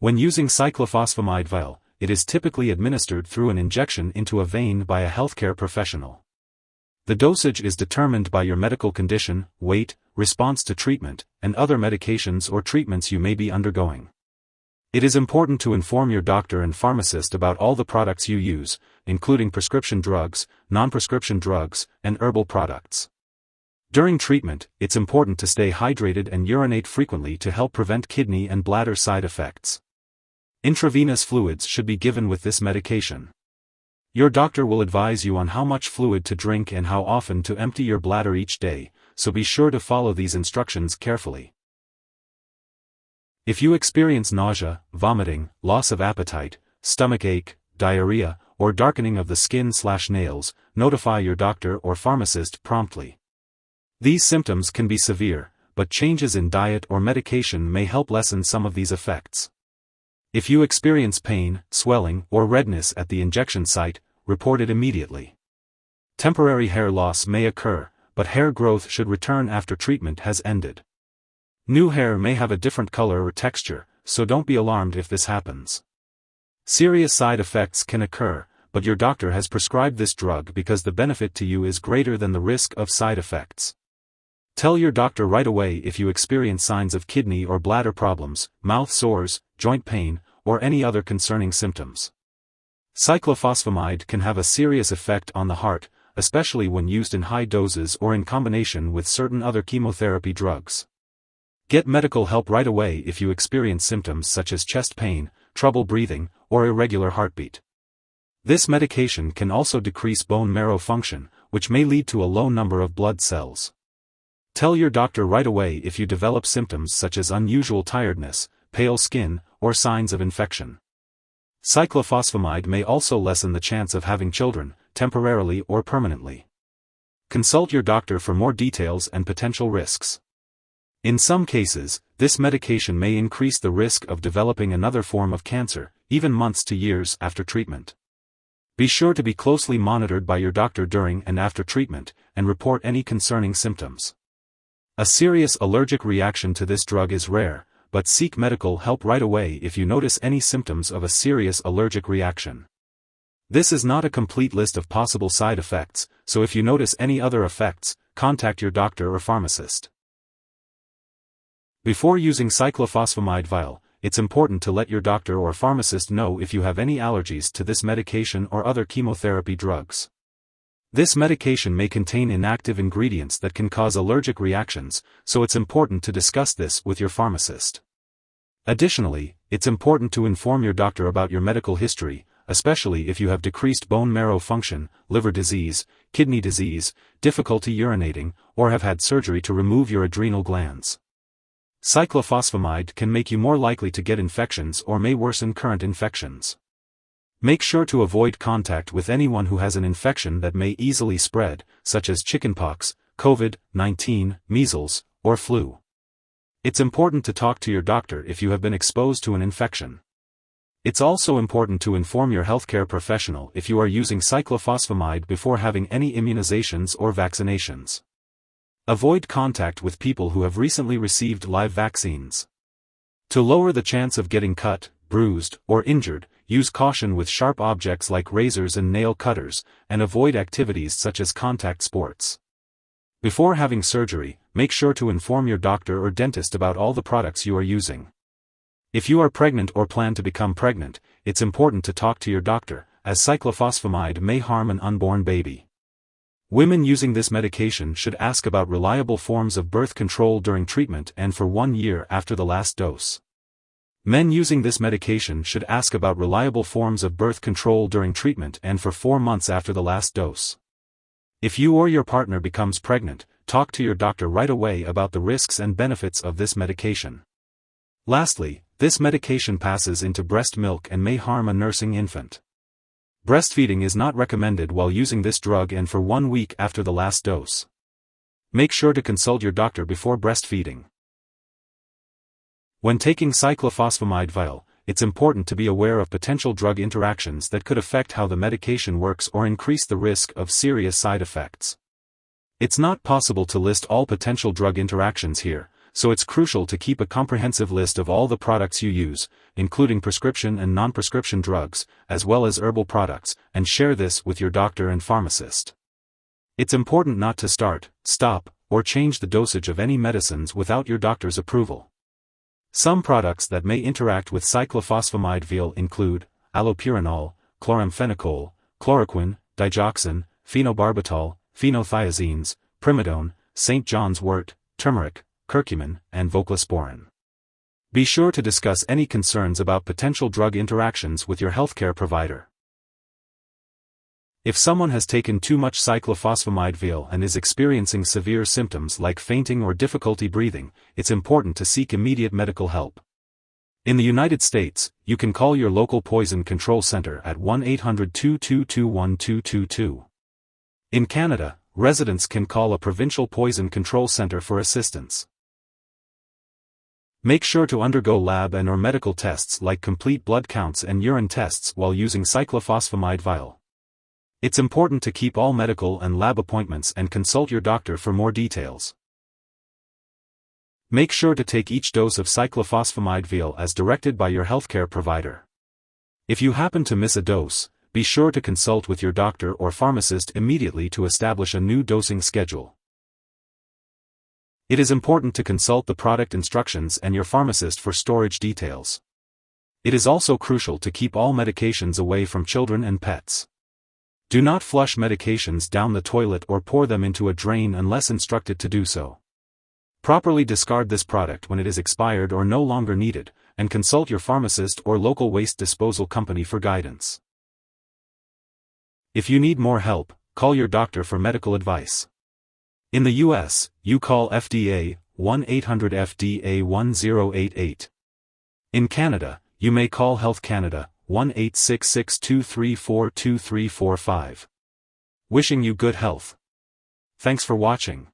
When using cyclophosphamide vial, it is typically administered through an injection into a vein by a healthcare professional. The dosage is determined by your medical condition, weight, response to treatment, and other medications or treatments you may be undergoing. It is important to inform your doctor and pharmacist about all the products you use, including prescription drugs, non-prescription drugs, and herbal products. During treatment, it's important to stay hydrated and urinate frequently to help prevent kidney and bladder side effects. Intravenous fluids should be given with this medication. Your doctor will advise you on how much fluid to drink and how often to empty your bladder each day, so be sure to follow these instructions carefully. If you experience nausea, vomiting, loss of appetite, stomach ache, diarrhea, or darkening of the skin/nails, notify your doctor or pharmacist promptly. These symptoms can be severe, but changes in diet or medication may help lessen some of these effects. If you experience pain, swelling, or redness at the injection site, report it immediately. Temporary hair loss may occur, but hair growth should return after treatment has ended. New hair may have a different color or texture, so don't be alarmed if this happens. Serious side effects can occur, but your doctor has prescribed this drug because the benefit to you is greater than the risk of side effects. Tell your doctor right away if you experience signs of kidney or bladder problems, mouth sores, joint pain, or any other concerning symptoms. Cyclophosphamide can have a serious effect on the heart, especially when used in high doses or in combination with certain other chemotherapy drugs. Get medical help right away if you experience symptoms such as chest pain, trouble breathing, or irregular heartbeat. This medication can also decrease bone marrow function, which may lead to a low number of blood cells. Tell your doctor right away if you develop symptoms such as unusual tiredness, pale skin, or signs of infection. Cyclophosphamide may also lessen the chance of having children, temporarily or permanently. Consult your doctor for more details and potential risks. In some cases, this medication may increase the risk of developing another form of cancer, even months to years after treatment. Be sure to be closely monitored by your doctor during and after treatment, and report any concerning symptoms. A serious allergic reaction to this drug is rare, but seek medical help right away if you notice any symptoms of a serious allergic reaction. This is not a complete list of possible side effects, so if you notice any other effects, contact your doctor or pharmacist. Before using cyclophosphamide vial, it's important to let your doctor or pharmacist know if you have any allergies to this medication or other chemotherapy drugs. This medication may contain inactive ingredients that can cause allergic reactions, so it's important to discuss this with your pharmacist. Additionally, it's important to inform your doctor about your medical history, especially if you have decreased bone marrow function, liver disease, kidney disease, difficulty urinating, or have had surgery to remove your adrenal glands. Cyclophosphamide can make you more likely to get infections or may worsen current infections. Make sure to avoid contact with anyone who has an infection that may easily spread, such as chickenpox, COVID-19, measles, or flu. It's important to talk to your doctor if you have been exposed to an infection. It's also important to inform your healthcare professional if you are using cyclophosphamide before having any immunizations or vaccinations. Avoid contact with people who have recently received live vaccines. To lower the chance of getting cut, bruised, or injured, use caution with sharp objects like razors and nail cutters, and avoid activities such as contact sports. Before having surgery, make sure to inform your doctor or dentist about all the products you are using. If you are pregnant or plan to become pregnant, it's important to talk to your doctor, as cyclophosphamide may harm an unborn baby. Women using this medication should ask about reliable forms of birth control during treatment and for 1 year after the last dose. Men using this medication should ask about reliable forms of birth control during treatment and for 4 months after the last dose. If you or your partner becomes pregnant, talk to your doctor right away about the risks and benefits of this medication. Lastly, this medication passes into breast milk and may harm a nursing infant. Breastfeeding is not recommended while using this drug and for 1 week after the last dose. Make sure to consult your doctor before breastfeeding. When taking cyclophosphamide vial, it's important to be aware of potential drug interactions that could affect how the medication works or increase the risk of serious side effects. It's not possible to list all potential drug interactions here, so it's crucial to keep a comprehensive list of all the products you use, including prescription and non-prescription drugs, as well as herbal products, and share this with your doctor and pharmacist. It's important not to start, stop, or change the dosage of any medicines without your doctor's approval. Some products that may interact with cyclophosphamide vial include allopurinol, chloramphenicol, chloroquine, digoxin, phenobarbital, phenothiazines, primidone, St. John's wort, turmeric, curcumin, and voclosporin. Be sure to discuss any concerns about potential drug interactions with your healthcare provider. If someone has taken too much cyclophosphamide vial and is experiencing severe symptoms like fainting or difficulty breathing, it's important to seek immediate medical help. In the United States, you can call your local poison control center at 1-800-222-1222. In Canada, residents can call a provincial poison control center for assistance. Make sure to undergo lab and/or medical tests like complete blood counts and urine tests while using cyclophosphamide vial. It's important to keep all medical and lab appointments and consult your doctor for more details. Make sure to take each dose of cyclophosphamide vial as directed by your healthcare provider. If you happen to miss a dose, be sure to consult with your doctor or pharmacist immediately to establish a new dosing schedule. It is important to consult the product instructions and your pharmacist for storage details. It is also crucial to keep all medications away from children and pets. Do not flush medications down the toilet or pour them into a drain unless instructed to do so. Properly discard this product when it is expired or no longer needed, and consult your pharmacist or local waste disposal company for guidance. If you need more help, call your doctor for medical advice. In the US, you call FDA, 1-800-FDA-1088. In Canada, you may call Health Canada, 1-866-234-2345. Wishing you good health. Thanks for watching.